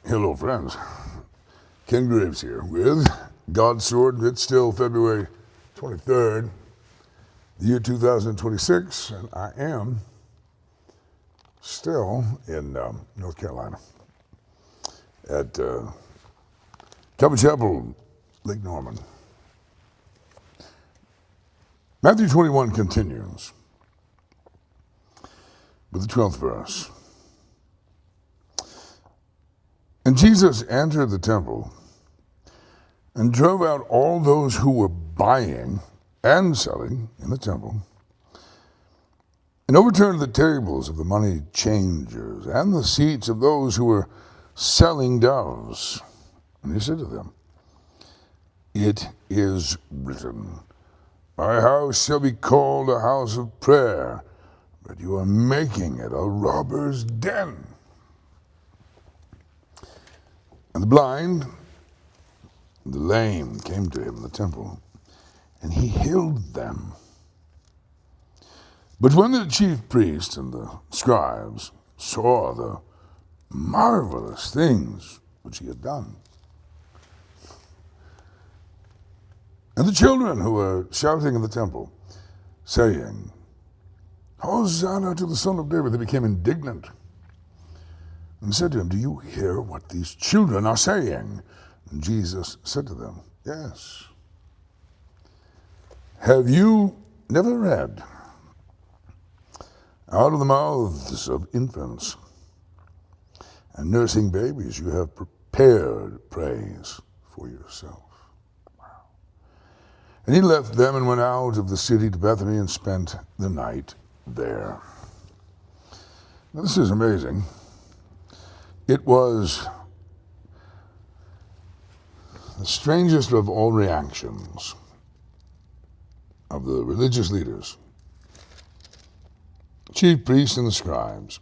Hello, friends. Ken Graves here with God's Sword. It's still February 23rd, the year 2026, and I am still in North Carolina at Calvary Chapel, Lake Norman. Matthew 21 continues with the 12th verse. And Jesus entered the temple and drove out all those who were buying and selling in the temple, and overturned the tables of the money changers and the seats of those who were selling doves. And he said to them, "It is written, my house shall be called a house of prayer, but you are making it a robber's den." And the blind and the lame came to him in the temple, and he healed them. But when the chief priests and the scribes saw the marvelous things which he had done, and the children who were shouting in the temple, saying, "Hosanna to the Son of David," they became indignant and said to him, "Do you hear what these children are saying?" And Jesus said to them, "Yes. Have you never read, out of the mouths of infants and nursing babies you have prepared praise for yourself?" Wow. And he left them and went out of the city to Bethany and spent the night there. Now, this is amazing. It was the strangest of all reactions of the religious leaders, chief priests and the scribes,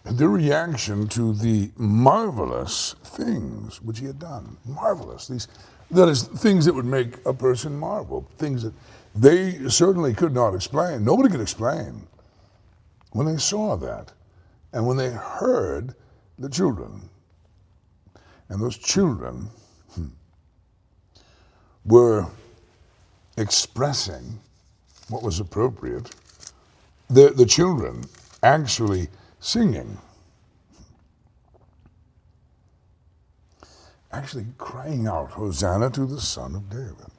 and their reaction to the marvelous things which he had done. Marvelous. That is, things that would make a person marvel, things that they certainly could not explain. Nobody could explain. When they saw that, and when they heard the children, and those children were expressing what was appropriate, the children actually singing, actually crying out, "Hosanna to the Son of David."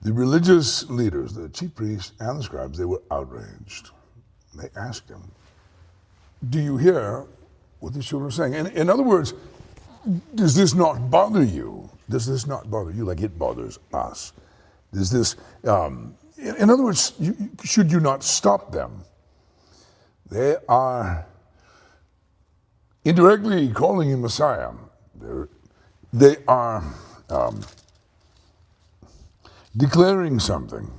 The religious leaders, the chief priests and the scribes, they were outraged. They asked him, "Do you hear what these children are saying?" In other words, does this not bother you? Does this not bother you like it bothers us? Does this, in other words, should you not stop them? They are indirectly calling him Messiah. They are declaring something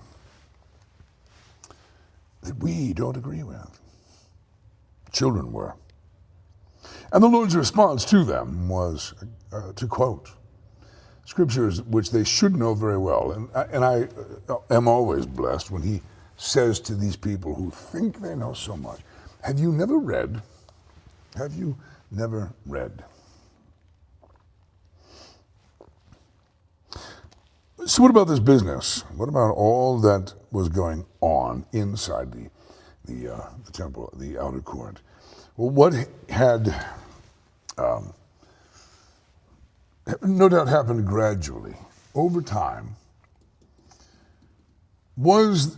that we don't agree with. Children were. And the Lord's response to them was to quote scriptures which they should know very well. And I am always blessed when he says to these people who think they know so much, "Have you never read? Have you never read?" So what about this business? What about all that was going on inside the temple, the outer court? Well, what had no doubt happened gradually over time was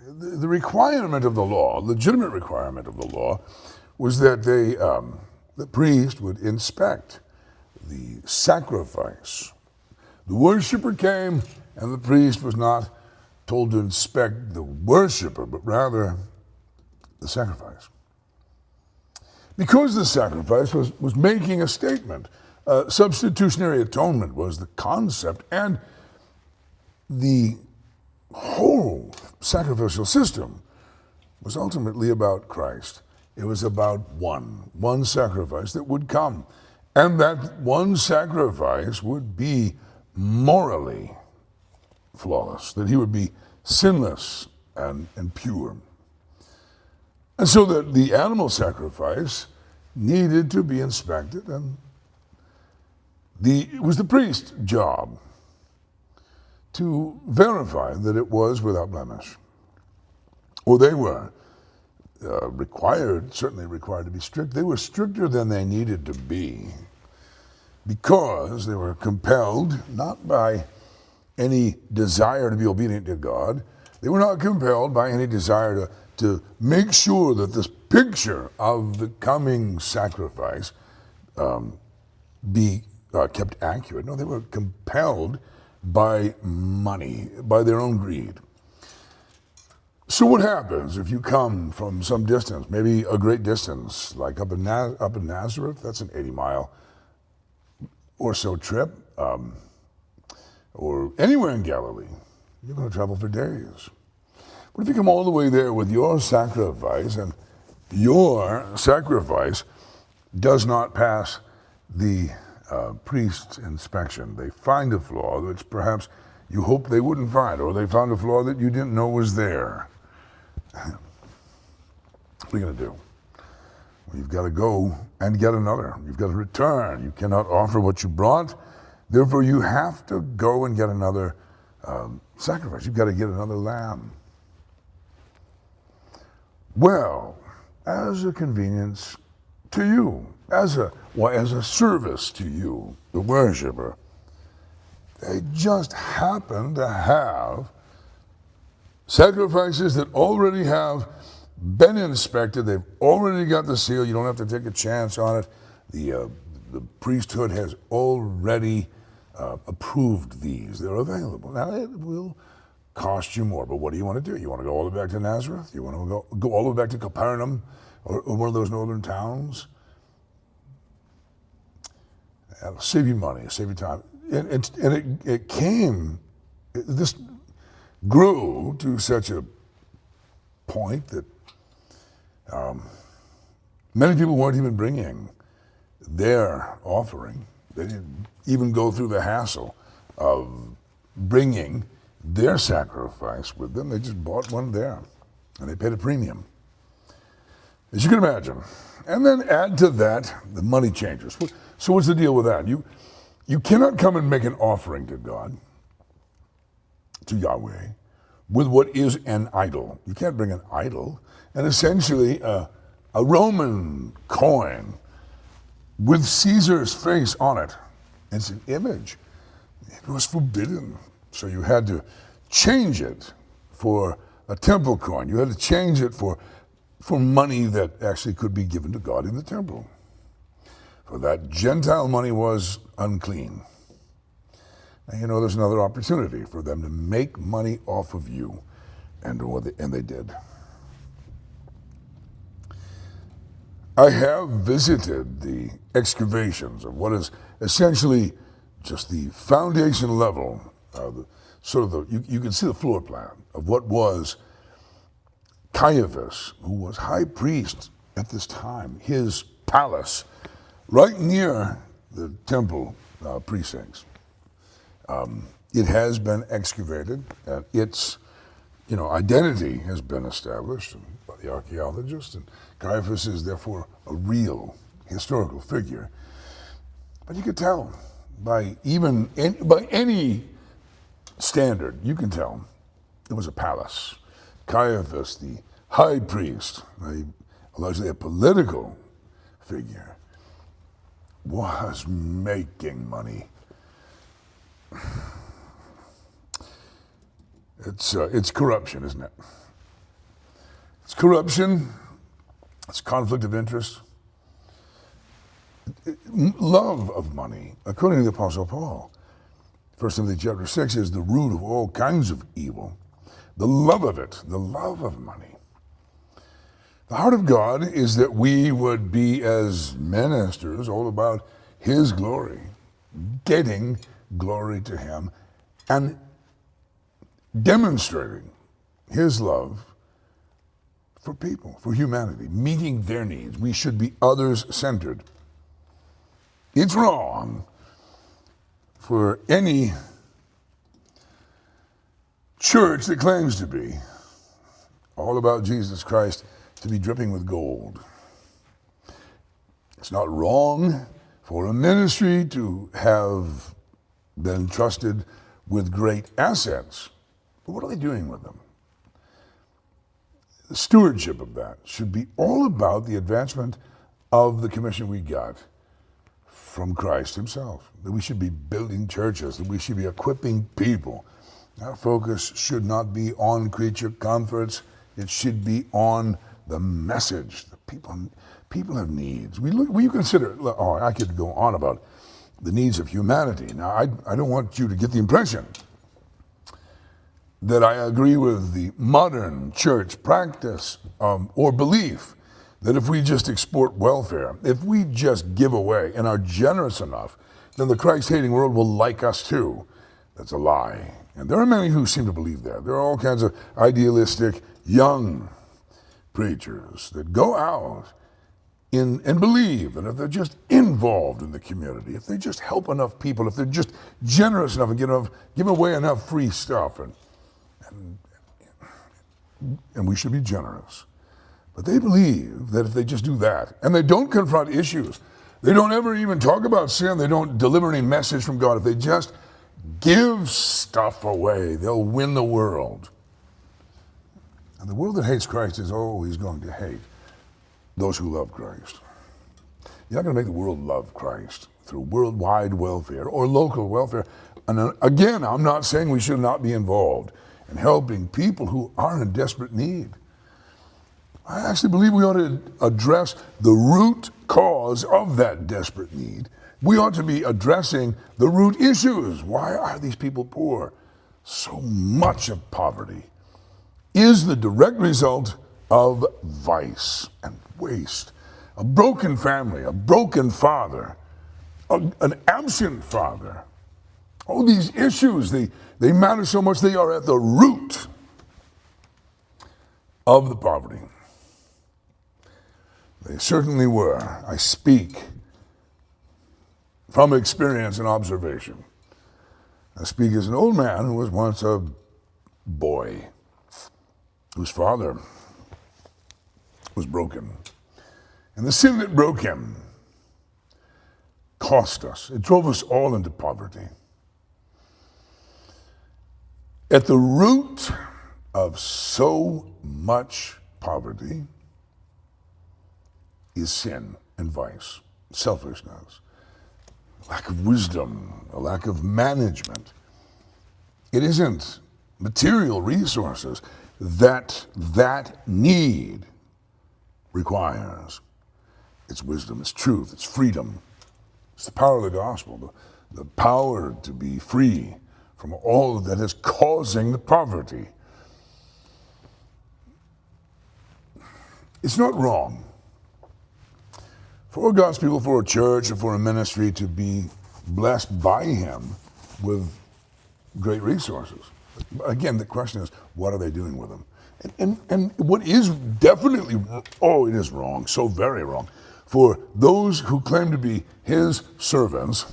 the requirement of the law, legitimate requirement of the law, was that the priest would inspect the sacrifice. The worshiper came, and the priest was not told to inspect the worshiper, but rather the sacrifice. Because the sacrifice was making a statement. Substitutionary atonement was the concept, and the whole sacrificial system was ultimately about Christ. It was about one sacrifice that would come. And that one sacrifice would be morally flawless, that he would be sinless and pure. And so that the animal sacrifice needed to be inspected, and it was the priest's job to verify that it was without blemish. Or they were certainly required to be strict. They were stricter than they needed to be because they were compelled, not by any desire to be obedient to God. They were not compelled by any desire to make sure that this picture of the coming sacrifice be kept accurate. No, they were compelled by money, by their own greed. So what happens if you come from some distance, maybe a great distance, like up in Nazareth? That's an 80-mile or so trip, or anywhere in Galilee. You're going to travel for days. What if you come all the way there with your sacrifice, and your sacrifice does not pass the priest's inspection? They find a flaw which perhaps you hoped they wouldn't find, or they found a flaw that you didn't know was there. What are you going to do? Well, you've got to go and get another. You've got to return. You cannot offer what you brought. Therefore, you have to go and get another sacrifice. You've got to get another lamb. Well, as a convenience to you, as a service to you, the worshiper, they just happen to have sacrifices that already have been inspected. They've already got the seal. You don't have to take a chance on it. The priesthood has already approved these. They're available. Now, it will cost you more, but what do you want to do? You want to go all the way back to Nazareth? You want to go all the way back to Capernaum or one of those northern towns? It'll save you money, save you time. And it came, this grew to such a point that many people weren't even bringing their offering. They didn't even go through the hassle of bringing their sacrifice with them. They just bought one there, and they paid a premium, as you can imagine. And then add to that the money changers. So what's the deal with that? You cannot come and make an offering to God, to Yahweh, with what is an idol. You can't bring an idol. And essentially a Roman coin with Caesar's face on it. It's an image. It was forbidden. So you had to change it for a temple coin. You had to change it for money that actually could be given to God in the temple. For that Gentile money was unclean. And you know, there's another opportunity for them to make money off of you, and they did. I have visited the excavations of what is essentially just the foundation level, you can see the floor plan of what was Caiaphas, who was high priest at this time, his palace, right near the temple precincts. It has been excavated, and its identity has been established by the archaeologists, and Caiaphas is therefore a real historical figure. But you could tell by any standard, you can tell it was a palace. Caiaphas, the high priest, largely a political figure, was making money. It's corruption, isn't it? It's corruption. It's conflict of interest. Love of money, according to the Apostle Paul, 1 Timothy chapter 6, is the root of all kinds of evil. The love of it, the love of money. The heart of God is that we would be, as ministers, all about His glory, getting glory to Him, and demonstrating His love for people, for humanity, meeting their needs. We should be others-centered. It's wrong for any church that claims to be all about Jesus Christ to be dripping with gold. It's not wrong for a ministry to have been trusted with great assets. But what are they doing with them? The stewardship of that should be all about the advancement of the commission we got from Christ himself. That we should be building churches, that we should be equipping people. Our focus should not be on creature comforts. It should be on the message. The people have needs. We consider, I could go on about the needs of humanity. Now, I don't want you to get the impression that I agree with the modern church practice or belief that if we just export welfare, if we just give away and are generous enough, then the Christ-hating world will like us too. That's a lie. And there are many who seem to believe that. There are all kinds of idealistic young preachers that go out and believe that if they're just involved in the community, if they just help enough people, if they're just generous enough and give away enough free stuff, and we should be generous. But they believe that if they just do that, and they don't confront issues, they don't ever even talk about sin, they don't deliver any message from God, if they just give stuff away, they'll win the world. And the world that hates Christ is always going to hate those who love Christ. You're not going to make the world love Christ through worldwide welfare or local welfare. And again, I'm not saying we should not be involved in helping people who are in desperate need. I actually believe we ought to address the root cause of that desperate need. We ought to be addressing the root issues. Why are these people poor? So much of poverty is the direct result of vice and waste. A broken family, a broken father, an absent father. All these issues, they matter so much, they are at the root of the poverty. They certainly were. I speak from experience and observation. I speak as an old man who was once a boy, whose father was broken. And the sin that broke him cost us. It drove us all into poverty. At the root of so much poverty is sin and vice, selfishness, lack of wisdom, a lack of management. It isn't material resources that need requires. It's wisdom, it's truth, it's freedom. It's the power of the gospel, the power to be free from all that is causing the poverty. It's not wrong for God's people, for a church, or for a ministry to be blessed by him with great resources. Again, the question is, what are they doing with them? And what is definitely, it is wrong, so very wrong, for those who claim to be his servants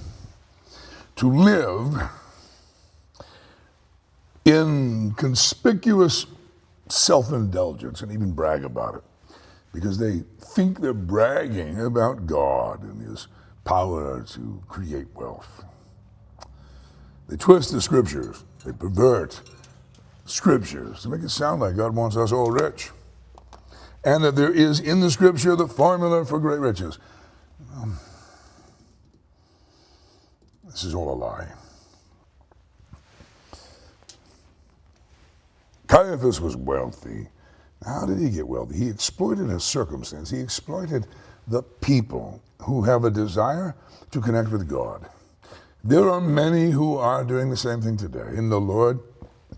to live in conspicuous self-indulgence and even brag about it, because they think they're bragging about God and his power to create wealth. They twist the scriptures, they pervert scriptures to make it sound like God wants us all rich, and that there is in the scripture the formula for great riches. This is all a lie. Caiaphas was wealthy. How did he get wealthy? He exploited a circumstance. He exploited the people who have a desire to connect with God. There are many who are doing the same thing today. And the Lord,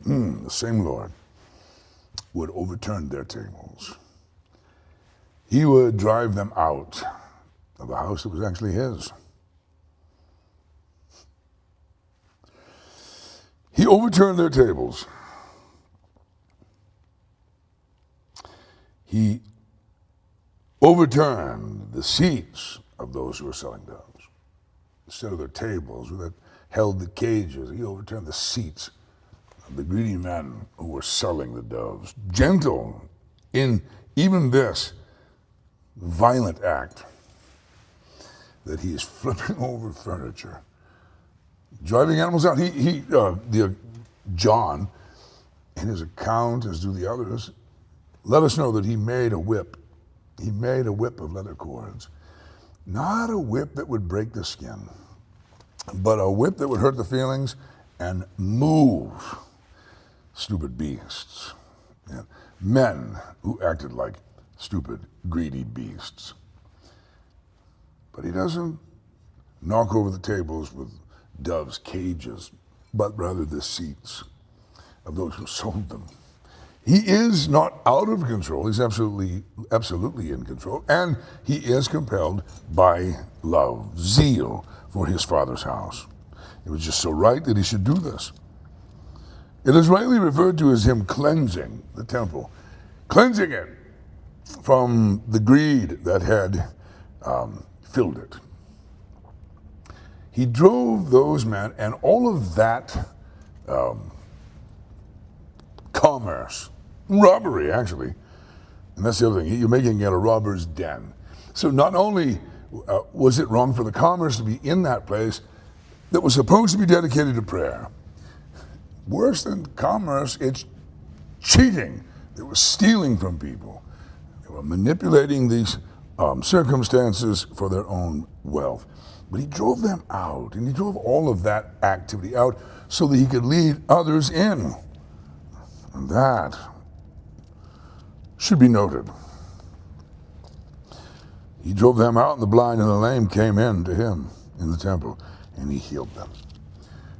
the same Lord, would overturn their tables. He would drive them out of a house that was actually his. He overturned their tables. He overturned the seats of those who were selling doves. Instead of their tables that held the cages, he overturned the seats of the greedy men who were selling the doves. Gentle in even this violent act. that he is flipping over furniture, driving animals out. John, in his account, as do the others, let us know that he made a whip. He made a whip of leather cords. Not a whip that would break the skin, but a whip that would hurt the feelings and move stupid beasts. Yeah. Men who acted like stupid, greedy beasts. But he doesn't knock over the tables with doves' cages, but rather the seats of those who sold them. He is not out of control. He's absolutely in control. And he is compelled by love, zeal for his Father's house. It was just so right that he should do this. It is rightly referred to as him cleansing the temple, cleansing it from the greed that had filled it. He drove those men and all of that commerce, robbery actually, and that's the other thing, you're making it a robber's den. So not only was it wrong for the commerce to be in that place that was supposed to be dedicated to prayer, worse than commerce, it's cheating. They were stealing from people. They were manipulating these circumstances for their own wealth. But he drove them out, and he drove all of that activity out so that he could lead others in. And that should be noted. He drove them out, and the blind and the lame came in to him in the temple, and he healed them.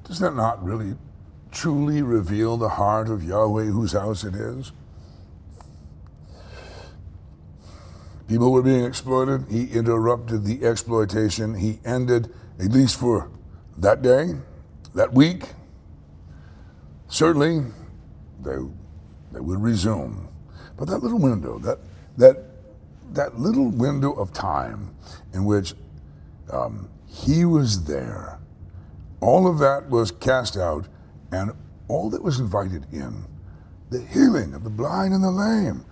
Does that not really truly reveal the heart of Yahweh, whose house it is? People were being exploited. He interrupted the exploitation. He ended, at least for that day, that week. Certainly, they would resume. But that little window, that little window of time in which he was there, all of that was cast out, and all that was invited in, the healing of the blind and the lame.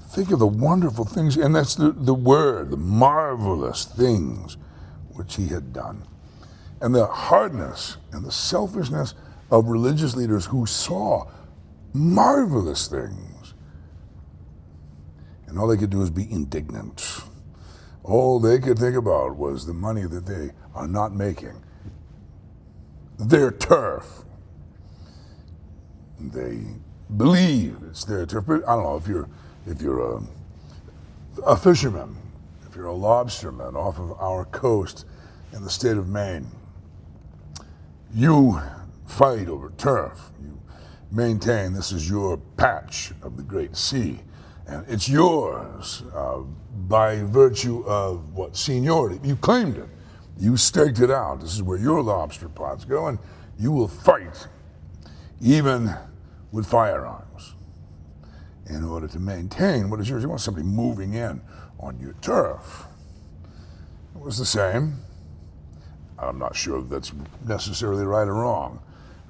Think of the wonderful things, and that's the word, the marvelous things which he had done. And the hardness and the selfishness of religious leaders who saw marvelous things. And all they could do was be indignant. All they could think about was the money that they are not making. Their turf. They believe it's their turf. But I don't know, if you're a fisherman, if you're a lobsterman off of our coast in the state of Maine, you fight over turf. You maintain this is your patch of the great sea, and it's yours by virtue of what? Seniority. You claimed it. You staked it out. This is where your lobster pots go, and you will fight, even with firearms, in order to maintain what is yours. You want somebody moving in on your turf. It was the same. I'm not sure that's necessarily right or wrong.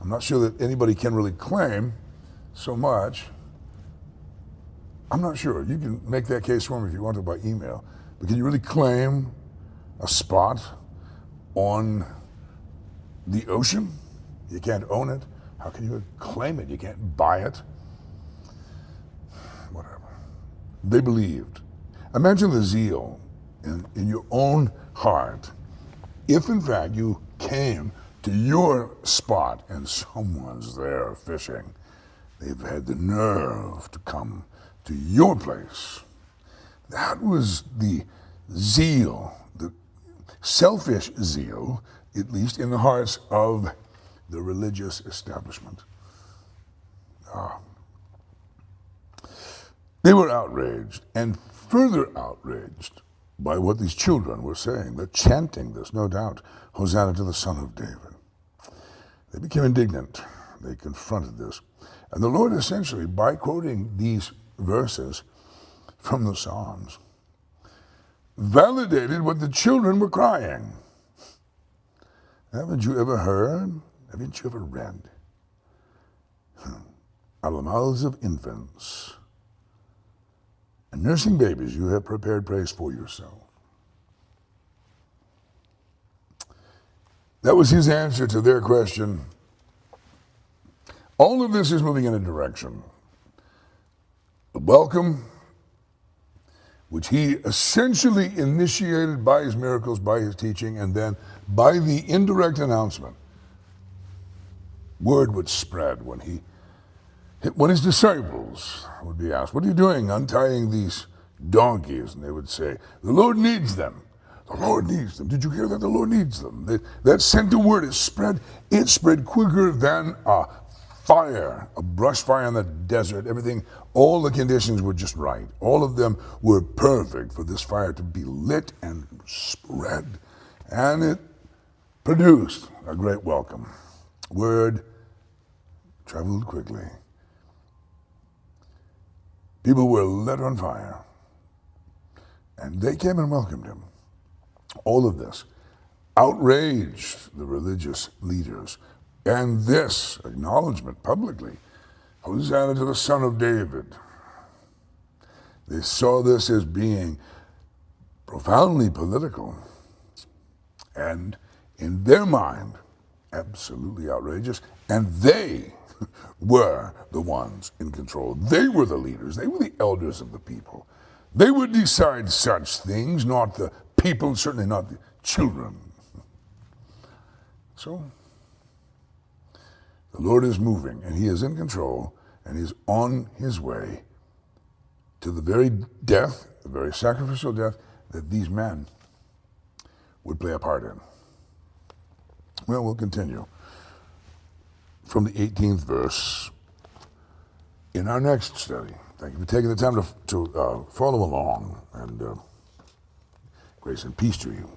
I'm not sure that anybody can really claim so much. I'm not sure. You can make that case for me if you want to by email. But can you really claim a spot on the ocean? You can't own it. How can you claim it? You can't buy it. Whatever. They believed. Imagine the zeal in your own heart if, in fact, you came to your spot and someone's there fishing. They've had the nerve to come to your place. That was the zeal, the selfish zeal, at least in the hearts of the religious establishment. They were outraged, and further outraged by what these children were saying. They're chanting this, no doubt, Hosanna to the Son of David. They became indignant. They confronted this. And the Lord essentially, by quoting these verses from the Psalms, validated what the children were crying. Haven't you ever heard? Haven't you ever read? Out of the mouths of infants and nursing babies, you have prepared praise for yourself. That was his answer to their question. All of this is moving in a direction. The welcome, which he essentially initiated by his miracles, by his teaching, and then by the indirect announcement. Word would spread when his disciples would be asked, "What are you doing untying these donkeys?" And they would say, "The Lord needs them. The Lord needs them. Did you hear that? The Lord needs them." That sent the word. It spread quicker than a fire, a brush fire in the desert. Everything, all the conditions were just right. All of them were perfect for this fire to be lit and spread. And it produced a great welcome. Word traveled quickly. People were lit on fire. And they came and welcomed him. All of this outraged the religious leaders. And this acknowledgement publicly, Hosanna to the Son of David. They saw this as being profoundly political and, in their mind, absolutely outrageous. And they were the ones in control. They were the leaders. They were the elders of the people. They would decide such things, not the people, certainly not the children. So, the Lord is moving, and he is in control, and he is on his way to the very death, the very sacrificial death that these men would play a part in. Well, we'll continue from the 18th verse in our next study. Thank you for taking the time to follow along, and grace and peace to you.